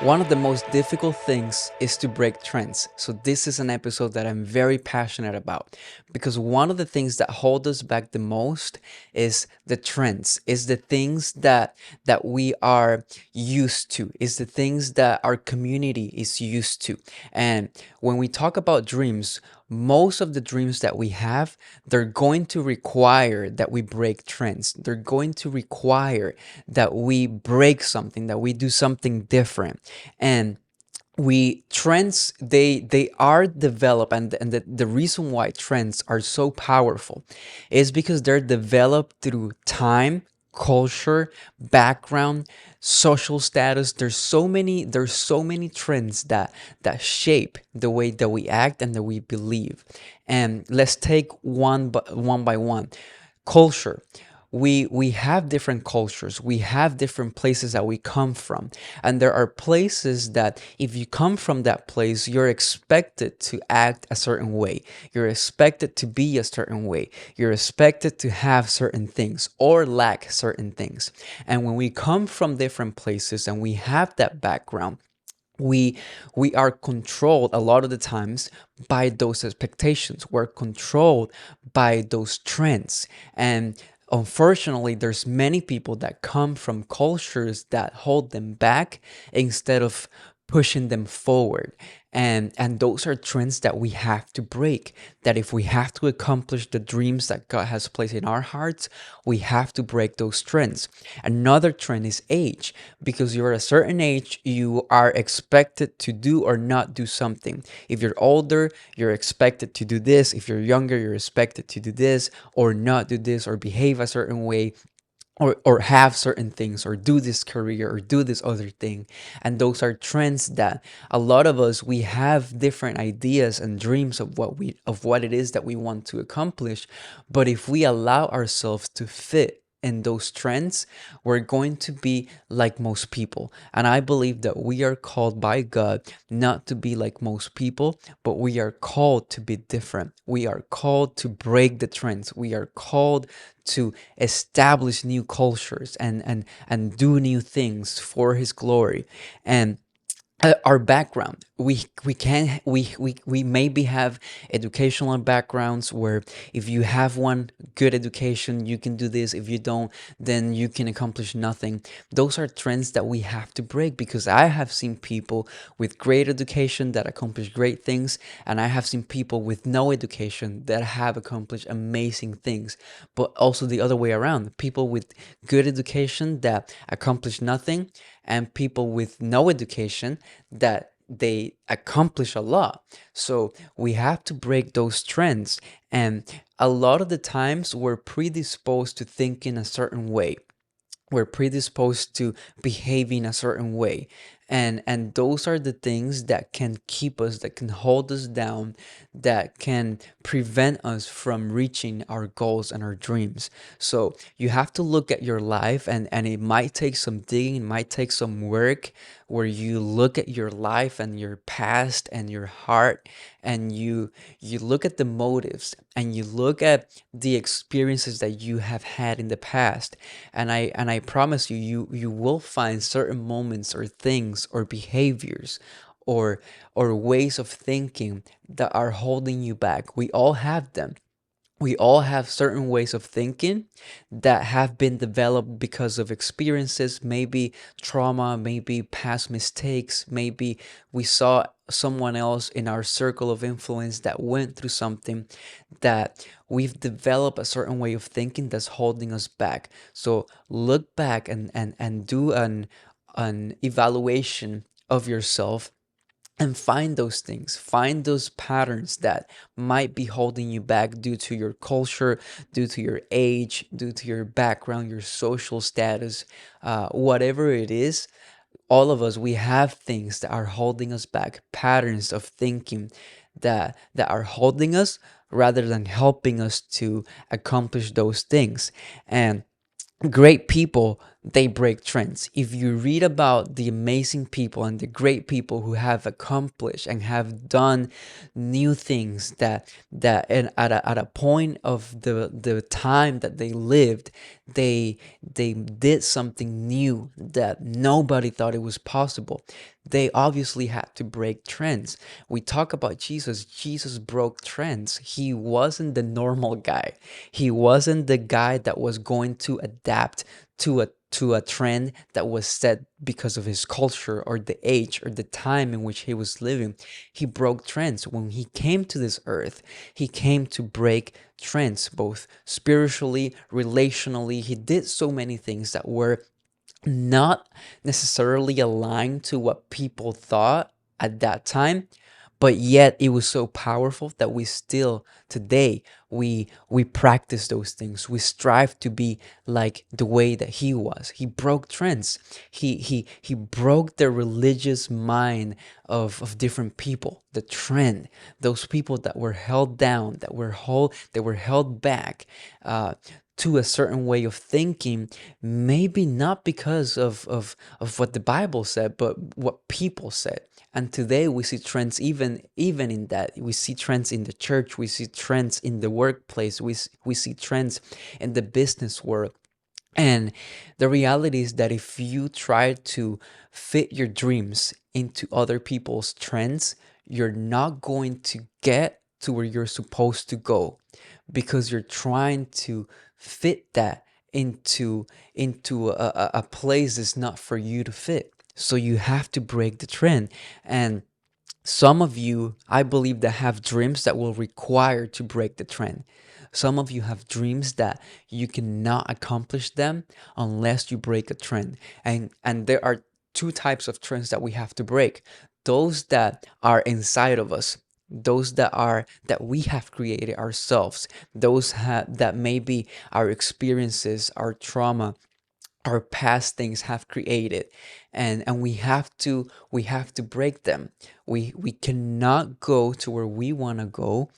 One of the most difficult things is to break trends. So, this is an episode that I'm very passionate about because one of the things that hold us back the most is the trends, is the things that we are used to, is the things that our community is used to. And when we talk about dreams, most of the dreams that we have, they're going to require that we break trends. They're going to require that we break something, that we do something different. And we trends they are developed, and the reason why trends are so powerful is because they're developed through time, culture, background, social status. There's so many trends that shape the way that we act and that we believe. And let's take one by one. Culture. We have different cultures, we have different places that we come from, and there are places that if you come from that place, you're expected to act a certain way, you're expected to be a certain way, you're expected to have certain things or lack certain things. And when we come from different places and we have that background, we we are controlled a lot of the times by those expectations. We're controlled by those trends. And unfortunately, there's many people that come from cultures that hold them back instead of pushing them forward. And those are trends that we have to break. That if we have to accomplish the dreams that God has placed in our hearts, we have to break those trends. Another trend is age, because you're at a certain age, you are expected to do or not do something. If you're older, you're expected to do this. If you're younger, you're expected to do this or not do this or behave a certain way, or have certain things, or do this career or do this other thing. And those are trends that a lot of us, we have different ideas and dreams of what it is that we want to accomplish. But if we allow ourselves to fit in those trends, we're going to be like most people. And I believe that we are called by God not to be like most people, but we are called to be different. We are called to break the trends. We are called to establish new cultures and do new things for his glory. And our background, we maybe have educational backgrounds where if you have one good education, you can do this. If you don't, then you can accomplish nothing. Those are trends that we have to break, because I have seen people with great education that accomplish great things, and I have seen people with no education that have accomplished amazing things. But also the other way around, people with good education that accomplish nothing, and people with no education that they accomplish a lot. So we have to break those trends. And a lot of the times we're predisposed to think in a certain way, we're predisposed to behaving a certain way. And those are the things that can keep us, that can hold us down, that can prevent us from reaching our goals and our dreams. So you have to look at your life, and it might take some digging, it might take some work, where you look at your life and your past and your heart, and you look at the motives, and you look at the experiences that you have had in the past. And I promise you, you will find certain moments or things or behaviors or ways of thinking that are holding you back. We all have them. We all have certain ways of thinking that have been developed because of experiences, maybe trauma, maybe past mistakes, maybe we saw someone else in our circle of influence that went through something, that we've developed a certain way of thinking that's holding us back. So look back and do an evaluation of yourself, and find those things, find those patterns that might be holding you back due to your culture, due to your age, due to your background, your social status, whatever it is. All of us, we have things that are holding us back, patterns of thinking that are holding us rather than helping us to accomplish those things. And great people, they break trends. If you read about the amazing people and the great people who have accomplished and have done new things at a point of the time that they lived, they did something new that nobody thought it was possible. They obviously had to break trends. We talk about Jesus. Jesus broke trends. He wasn't the normal guy. He wasn't the guy that was going to adapt to a trend that was set because of his culture or the age or the time in which he was living. He broke trends. When he came to this earth, he came to break trends, both spiritually, relationally. He did so many things that were not necessarily aligned to what people thought at that time, but yet it was so powerful that we still today we practice those things. We strive to be like the way that he was. He broke trends. He broke the religious mind of different people, the trend, those people that were held down, that were held back, to a certain way of thinking, maybe not because of what the Bible said, but what people said. And today we see trends even in that. We see trends in the church, we see trends in the workplace, we see trends in the business world. And the reality is that if you try to fit your dreams into other people's trends, you're not going to get to where you're supposed to go, because you're trying to fit that into a place that's not for you to fit. So you have to break the trend. And some of you, I believe, that have dreams that will require to break the trend. Some of you have dreams that you cannot accomplish them unless you break a trend. And there are two types of trends that we have to break. Those that are inside of us, those that we have created ourselves, that maybe our experiences, our trauma, our past things have created, and we have to break them. We cannot go to where we want to go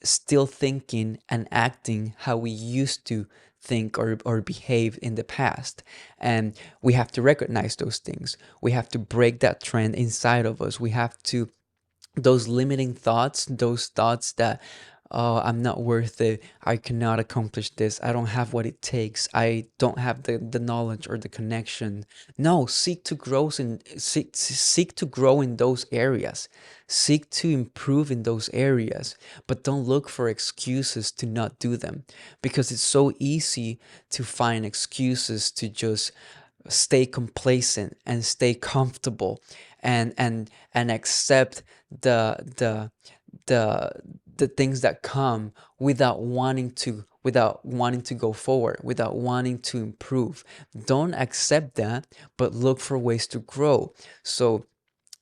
still thinking and acting how we used to think or behave in the past. And we have to recognize those things. We have to break that trend inside of us. We have to, those limiting thoughts, those thoughts that, oh, I'm not worth it, I cannot accomplish this, I don't have what it takes, I don't have the knowledge or the connection. No, seek to grow in those areas. Seek to improve in those areas, but don't look for excuses to not do them, because it's so easy to find excuses to just stay complacent and stay comfortable, and accept the the the the things that come without wanting to go forward, without wanting to improve. Don't accept that, but look for ways to grow. So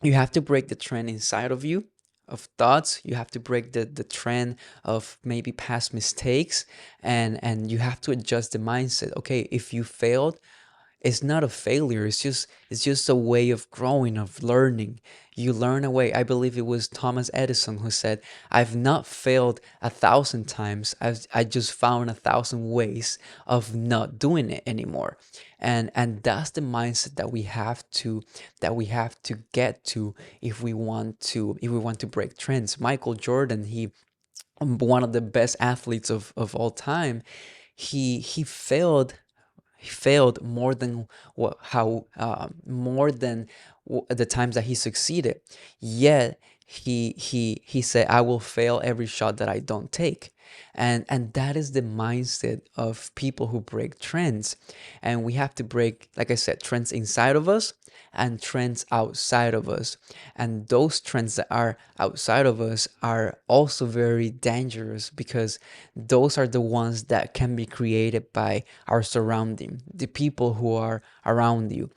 you have to break the trend inside of you of thoughts. You have to break the trend of maybe past mistakes, and you have to adjust the mindset. Okay, if you failed, it's not a failure. It's just a way of growing, of learning. You learn a way. I believe it was Thomas Edison who said, I've not failed 1,000 times, I just found 1,000 ways of not doing it anymore. And that's the mindset that we have to get to if we want to break trends. Michael Jordan, he one of the best athletes of all time, he failed more than the times that he succeeded. Yet he said, I will fail every shot that I don't take. And that is the mindset of people who break trends. And we have to break, like I said, trends inside of us and trends outside of us. And those trends that are outside of us are also very dangerous, because those are the ones that can be created by our surrounding, the people who are around you,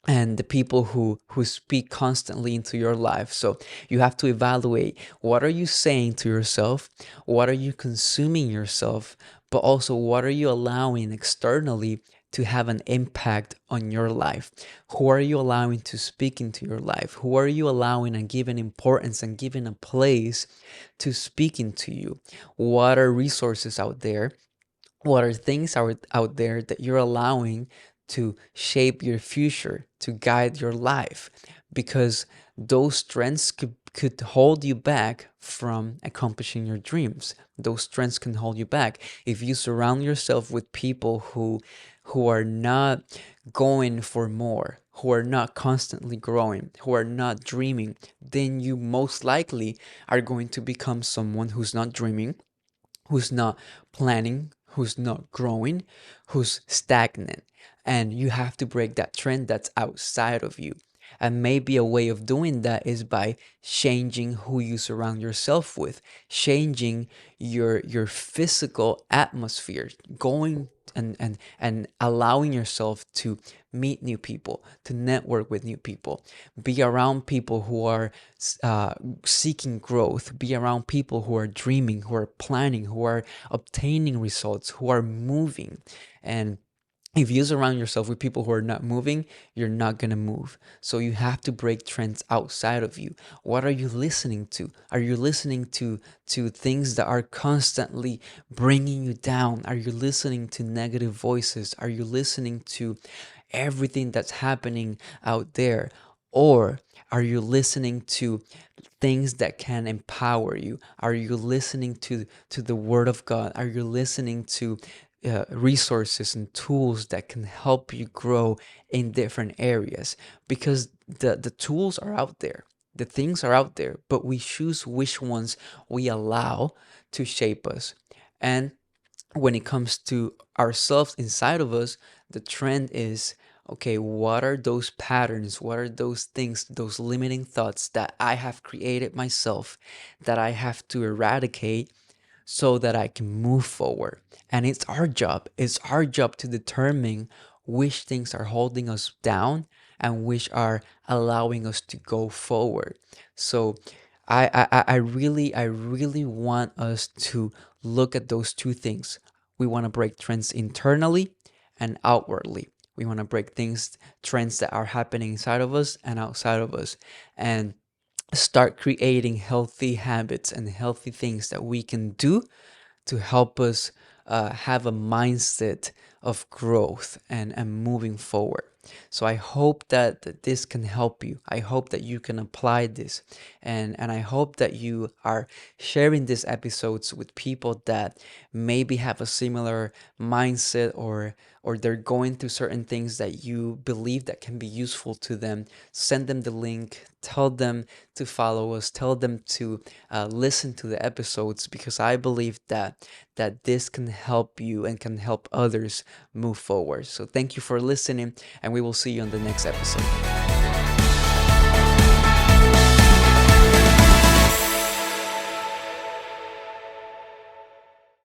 and the people who speak constantly into your life. So you have to evaluate, what are you saying to yourself, what are you consuming yourself, but also what are you allowing externally to have an impact on your life. Who are you allowing to speak into your life? Who are you allowing and giving importance and giving a place to speak into you? What are resources out there, what are things out there that you're allowing to shape your future, to guide your life, because those strengths could hold you back from accomplishing your dreams. Those strengths can hold you back if you surround yourself with people who are not going for more, who are not constantly growing, who are not dreaming. Then you most likely are going to become someone who's not dreaming, who's not planning, who's not growing, who's stagnant. And you have to break that trend that's outside of you. And maybe a way of doing that is by changing who you surround yourself with, changing your physical atmosphere, going and allowing yourself to meet new people, to network with new people, be around people who are uh, seeking growth, be around people who are dreaming, who are planning, who are obtaining results, who are moving. And if you surround yourself with people who are not moving, you're not going to move. So you have to break trends outside of you. What are you listening to? Are you listening to things that are constantly bringing you down? Are you listening to negative voices? Are you listening to everything that's happening out there? Or are you listening to things that can empower you? Are you listening to the word of God? Are you listening to resources and tools that can help you grow in different areas? Because the tools are out there, the things are out there, but we choose which ones we allow to shape us. And when it comes to ourselves inside of us, the trend is, okay, what are those patterns? What are those things, those limiting thoughts that I have created myself that I have to eradicate so that I can move forward? And it's our job. It's our job to determine which things are holding us down and which are allowing us to go forward. So I really want us to look at those two things. We want to break trends internally and outwardly. We want to break trends that are happening inside of us and outside of us, and start creating healthy habits and healthy things that we can do to help us have a mindset of growth and moving forward. So I hope that this can help you. I hope that you can apply this. And I hope that you are sharing these episodes with people that maybe have a similar mindset, or they're going through certain things that you believe that can be useful to them. Send them the link, tell them to follow us, tell them to listen to the episodes, because I believe that this can help you and can help others move forward. So thank you for listening, and we will see you on the next episode.